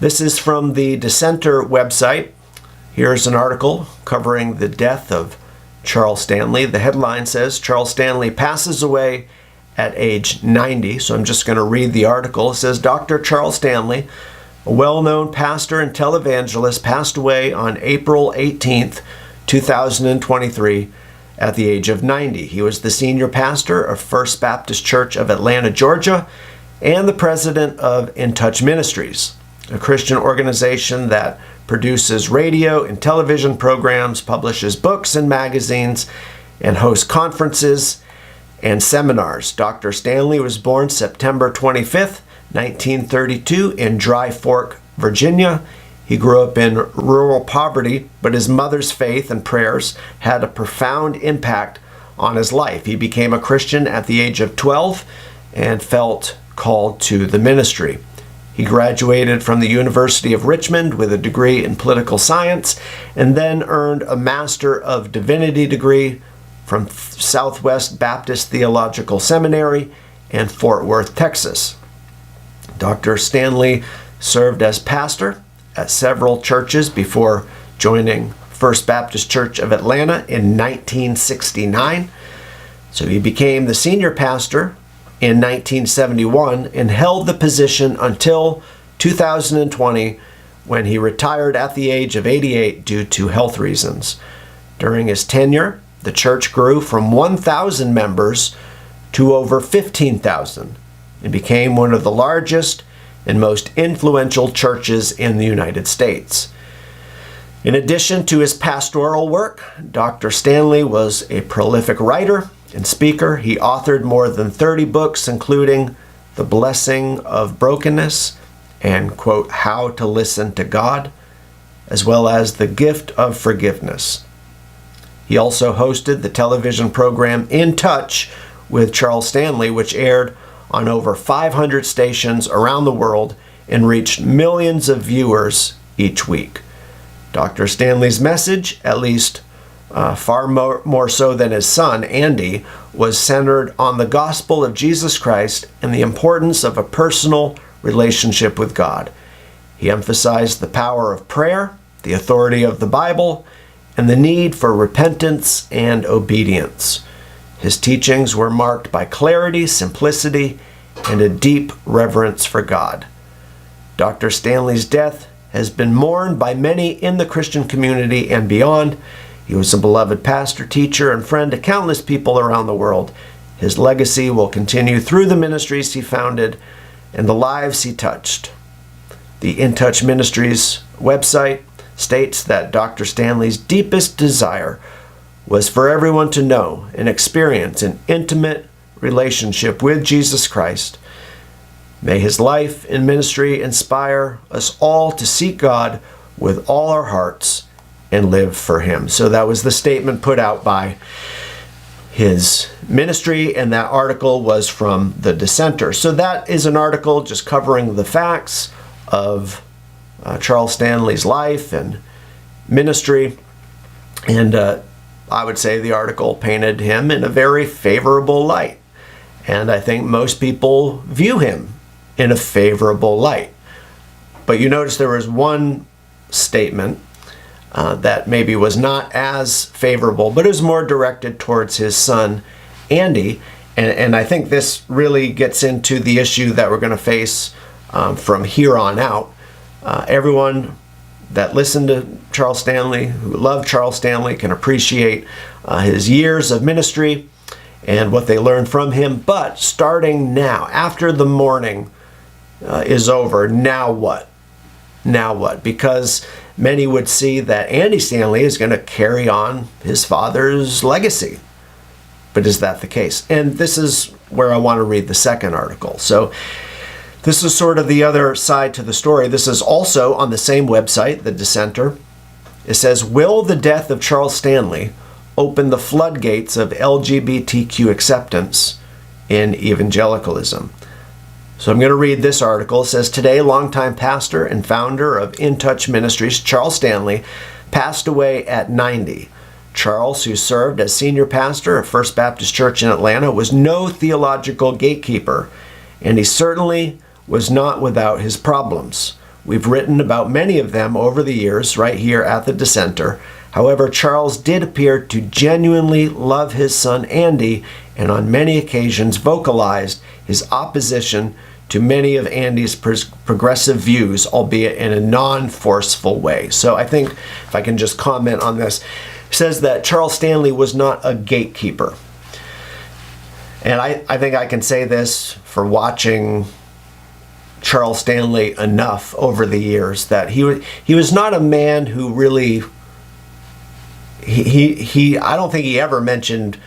This is from the Dissenter website. Here's an article covering the death of Charles Stanley. The headline says, Charles Stanley passes away at age 90. So I'm just going to read the article. It says, Dr. Charles Stanley, a well-known pastor and televangelist, passed away on April 18th, 2023 at the age of 90. He was the senior pastor of First Baptist Church of Atlanta, Georgia, and the president of In Touch Ministries, a Christian organization that produces radio and television programs, publishes books and magazines, and hosts conferences and seminars. Dr. Stanley was born September 25th, 1932 in Dry Fork, Virginia. He grew up in rural poverty, but his mother's faith and prayers had a profound impact on his life. He became a Christian at the age of 12 and felt called to the ministry. He graduated from the University of Richmond with a degree in political science and then earned a Master of Divinity degree from Southwest Baptist Theological Seminary in Fort Worth, Texas. Dr. Stanley served as pastor at several churches before joining First Baptist Church of Atlanta in 1969. So he became the senior pastor in 1971 and held the position until 2020 when he retired at the age of 88 due to health reasons. During his tenure, the church grew from 1,000 members to over 15,000 and became one of the largest and most influential churches in the United States. In addition to his pastoral work, Dr. Stanley was a prolific writer and speaker. He authored more than 30 books, including The Blessing of Brokenness and, quote, How to Listen to God, as well as The Gift of Forgiveness. He also hosted the television program In Touch with Charles Stanley, which aired on over 500 stations around the world and reached millions of viewers each week. Dr. Stanley's message, at least far more so than his son, Andy, was centered on the gospel of Jesus Christ and the importance of a personal relationship with God. He emphasized the power of prayer, the authority of the Bible, and the need for repentance and obedience. His teachings were marked by clarity, simplicity, and a deep reverence for God. Dr. Stanley's death has been mourned by many in the Christian community and beyond. He was a beloved pastor, teacher, and friend to countless people around the world. His legacy will continue through the ministries he founded and the lives he touched. The In Touch Ministries website states that Dr. Stanley's deepest desire was for everyone to know and experience an intimate relationship with Jesus Christ. May his life and ministry inspire us all to seek God with all our hearts and live for him. So that was the statement put out by his ministry, and that article was from the Dissenter. So that is an article just covering the facts of Charles Stanley's life and ministry. And I would say the article painted him in a very favorable light. And I think most people view him in a favorable light. But you notice there was one statement that maybe was not as favorable, but it was more directed towards his son, Andy. And I think this really gets into the issue that we're going to face from here on out. Everyone that listened to Charles Stanley, who loved Charles Stanley, can appreciate his years of ministry and what they learned from him. But starting now, after the mourning is over, now what? Now what? Because many would see that Andy Stanley is going to carry on his father's legacy. But is that the case? And this is where I want to read the second article. So this is sort of the other side to the story. This is also on the same website, the Dissenter. It says, will the death of Charles Stanley open the floodgates of LGBTQ acceptance in evangelicalism? So I'm going to read this article. It says, today, longtime pastor and founder of In Touch Ministries, Charles Stanley, passed away at 90. Charles, who served as senior pastor of First Baptist Church in Atlanta, was no theological gatekeeper, and he certainly was not without his problems. We've written about many of them over the years right here at the Dissenter. However, Charles did appear to genuinely love his son Andy, and on many occasions vocalized his opposition to many of Andy's progressive views, albeit in a non-forceful way. So I think, if I can just comment on this, it says that Charles Stanley was not a gatekeeper. And I think I can say this for watching Charles Stanley enough over the years, that he was not a man who really, I don't think he ever mentioned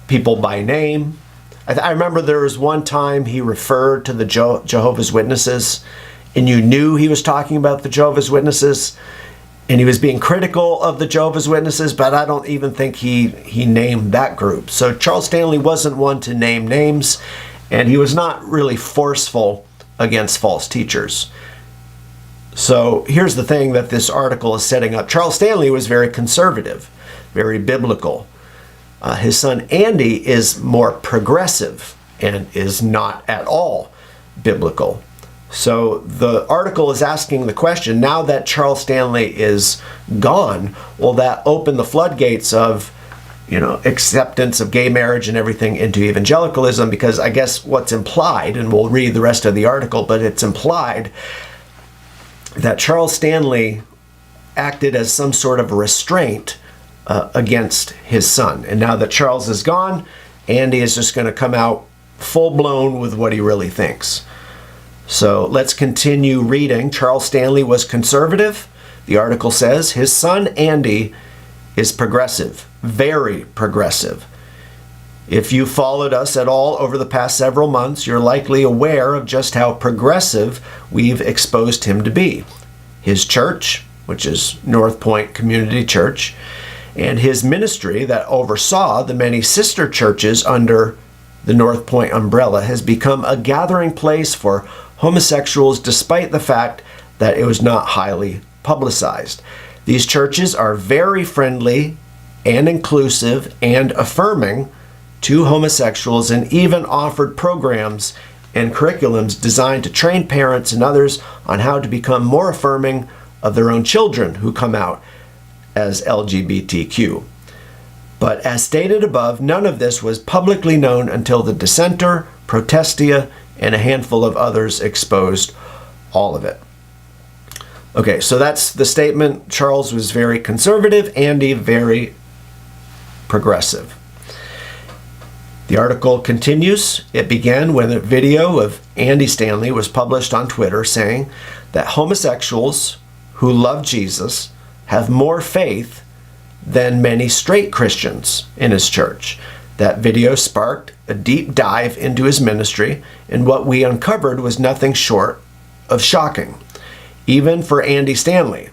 people by name. I remember there was one time he referred to the Jehovah's Witnesses, and you knew he was talking about the Jehovah's Witnesses, and he was being critical of the Jehovah's Witnesses, but I don't even think he named that group. So Charles Stanley wasn't one to name names, and he was not really forceful against false teachers. So here's the thing that this article is setting up. Charles Stanley was very conservative, very biblical. His son Andy is more progressive and is not at all biblical. So the article is asking the question, now that Charles Stanley is gone, will that open the floodgates of, acceptance of gay marriage and everything into evangelicalism? Because I guess what's implied, and we'll read the rest of the article, but it's implied that Charles Stanley acted as some sort of restraint against his son. And now that Charles is gone, Andy is just going to come out full-blown with what he really thinks. So let's continue reading. Charles Stanley was conservative. The article says his son Andy is progressive, very progressive. If you followed us at all over the past several months, you're likely aware of just how progressive we've exposed him to be. His church, which is Northpoint Community Church, and his ministry that oversaw the many sister churches under the Northpoint umbrella, has become a gathering place for homosexuals despite the fact that it was not highly publicized. These churches are very friendly and inclusive and affirming to homosexuals, and even offered programs and curriculums designed to train parents and others on how to become more affirming of their own children who come out as LGBTQ. But as stated above, none of this was publicly known until the Dissenter, Protestia, and a handful of others exposed all of it. Okay, so that's the statement. Charles was very conservative, Andy very progressive. The article continues. It began when a video of Andy Stanley was published on Twitter saying that homosexuals who love Jesus have more faith than many straight Christians in his church. That video sparked a deep dive into his ministry, and what we uncovered was nothing short of shocking, even for Andy Stanley.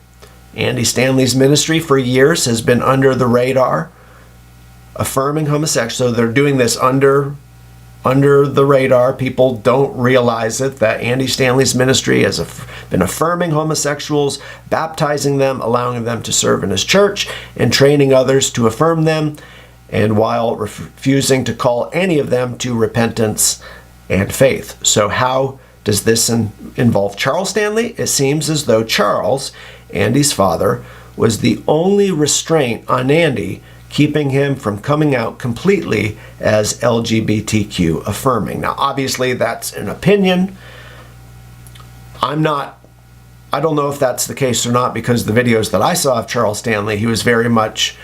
Andy Stanley's ministry for years has been under the radar, affirming homosexuals. So they're doing this under the radar. People don't realize it, that Andy Stanley's ministry has been affirming homosexuals, baptizing them, allowing them to serve in his church, and training others to affirm them, and while refusing to call any of them to repentance and faith. So how does this involve Charles Stanley? It seems as though Charles, Andy's father, was the only restraint on Andy, keeping him from coming out completely as LGBTQ affirming. Now, obviously, that's an opinion. I don't know if that's the case or not, because the videos that I saw of Charles Stanley, he was very much,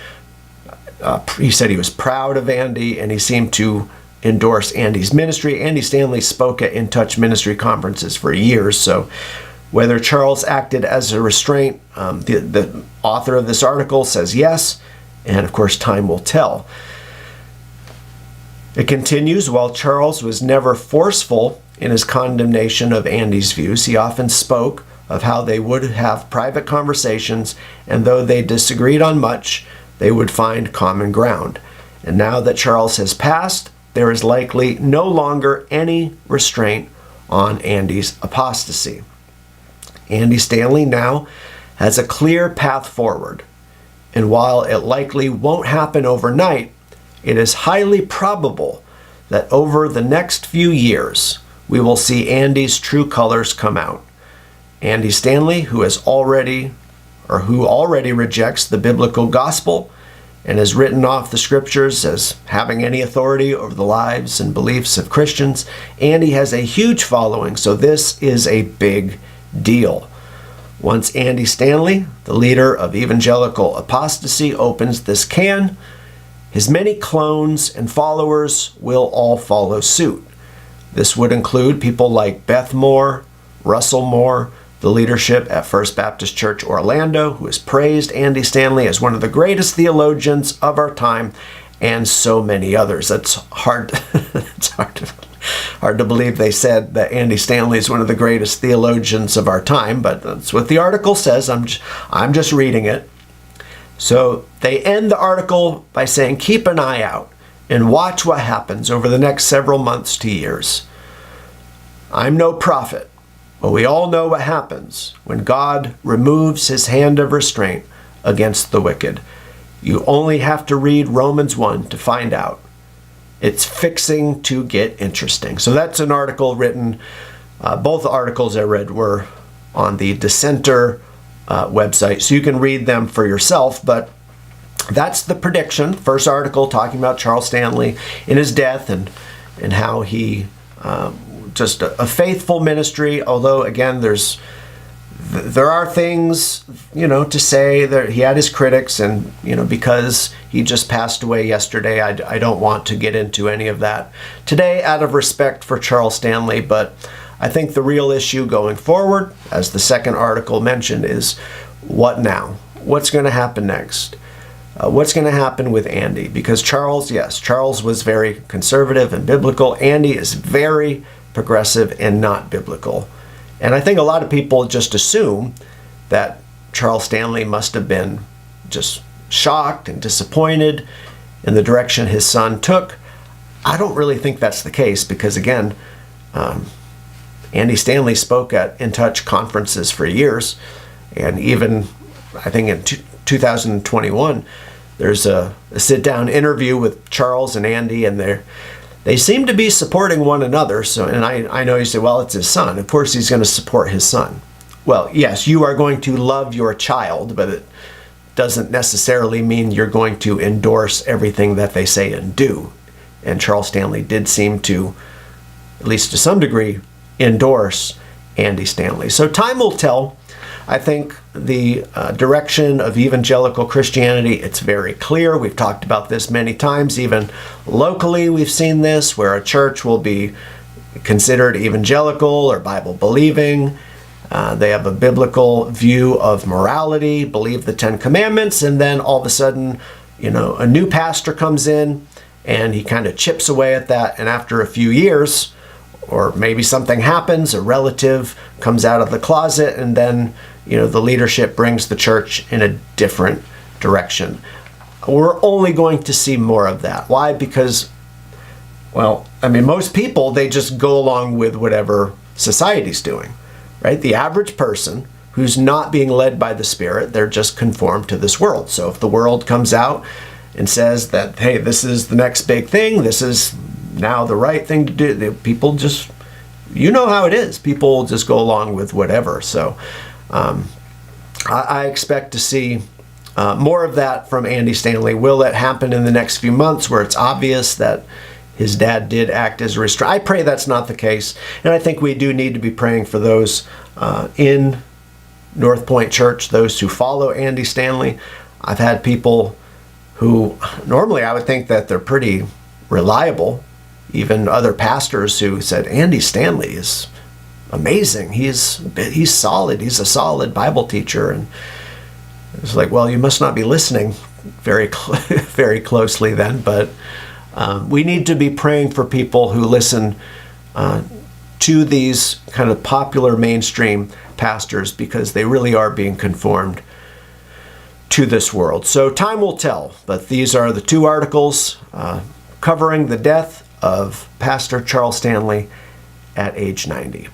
he said he was proud of Andy, and he seemed to endorse Andy's ministry. Andy Stanley spoke at In Touch ministry conferences for years, so whether Charles acted as a restraint, the author of this article says yes, and of course time will tell. It continues, while Charles was never forceful in his condemnation of Andy's views, he often spoke of how they would have private conversations, and though they disagreed on much, they would find common ground. And now that Charles has passed, there is likely no longer any restraint on Andy's apostasy. Andy Stanley now has a clear path forward, and while it likely won't happen overnight, it is highly probable that over the next few years, we will see Andy's true colors come out. Andy Stanley, who already rejects the biblical gospel and has written off the scriptures as having any authority over the lives and beliefs of Christians. Andy has a huge following, so this is a big deal. Once Andy Stanley, the leader of evangelical apostasy, opens this can, his many clones and followers will all follow suit. This would include people like Beth Moore, Russell Moore, the leadership at First Baptist Church Orlando, who has praised Andy Stanley as one of the greatest theologians of our time, and so many others. It's hard to believe they said that Andy Stanley is one of the greatest theologians of our time, but that's what the article says. I'm just reading it. So they end the article by saying, keep an eye out and watch what happens over the next several months to years. I'm no prophet, but we all know what happens when God removes his hand of restraint against the wicked. You only have to read Romans 1 to find out. It's fixing to get interesting. So that's an article written, both articles I read were on the Dissenter website, so you can read them for yourself, but that's the prediction. First article talking about Charles Stanley in his death and how he just a faithful ministry, although again there are things to say that he had his critics, and because he just passed away yesterday, I don't want to get into any of that today out of respect for Charles Stanley. But I think the real issue going forward, as the second article mentioned, is what now? What's going to happen next? What's going to happen with Andy? Because Charles was very conservative and biblical. Andy is very progressive and not biblical. And I think a lot of people just assume that Charles Stanley must have been just shocked and disappointed in the direction his son took. I don't really think that's the case, because again, Andy Stanley spoke at In Touch conferences for years, and even I think in 2021 there's a sit-down interview with Charles and Andy, and they seem to be supporting one another. So, and I know you say, well, it's his son. Of course he's going to support his son. Well, yes, you are going to love your child, but it doesn't necessarily mean you're going to endorse everything that they say and do. And Charles Stanley did seem to, at least to some degree, endorse Andy Stanley. So time will tell. I think the direction of evangelical Christianity, it's very clear. We've talked about this many times. Even locally, we've seen this, where a church will be considered evangelical or Bible-believing. They have a biblical view of morality, believe the Ten Commandments, and then all of a sudden, a new pastor comes in and he kind of chips away at that. And after a few years, or maybe something happens, a relative comes out of the closet, and then the leadership brings the church in a different direction. We're only going to see more of that. Why? Because, most people, they just go along with whatever society's doing, right? The average person who's not being led by the Spirit, they're just conformed to this world. So if the world comes out and says that, hey, this is the next big thing, this is now the right thing to do, people just, how it is. People just go along with whatever. So I expect to see more of that from Andy Stanley. Will it happen in the next few months where it's obvious that his dad did act as a restraint? I pray that's not the case. And I think we do need to be praying for those in Northpoint Church, those who follow Andy Stanley. I've had people who normally I would think that they're pretty reliable, even other pastors who said, Andy Stanley is amazing. He's solid. He's a solid Bible teacher. And it's like, well, you must not be listening very closely then. But we need to be praying for people who listen to these kind of popular mainstream pastors, because they really are being conformed to this world. So time will tell. But these are the two articles covering the death of Pastor Charles Stanley at age 90.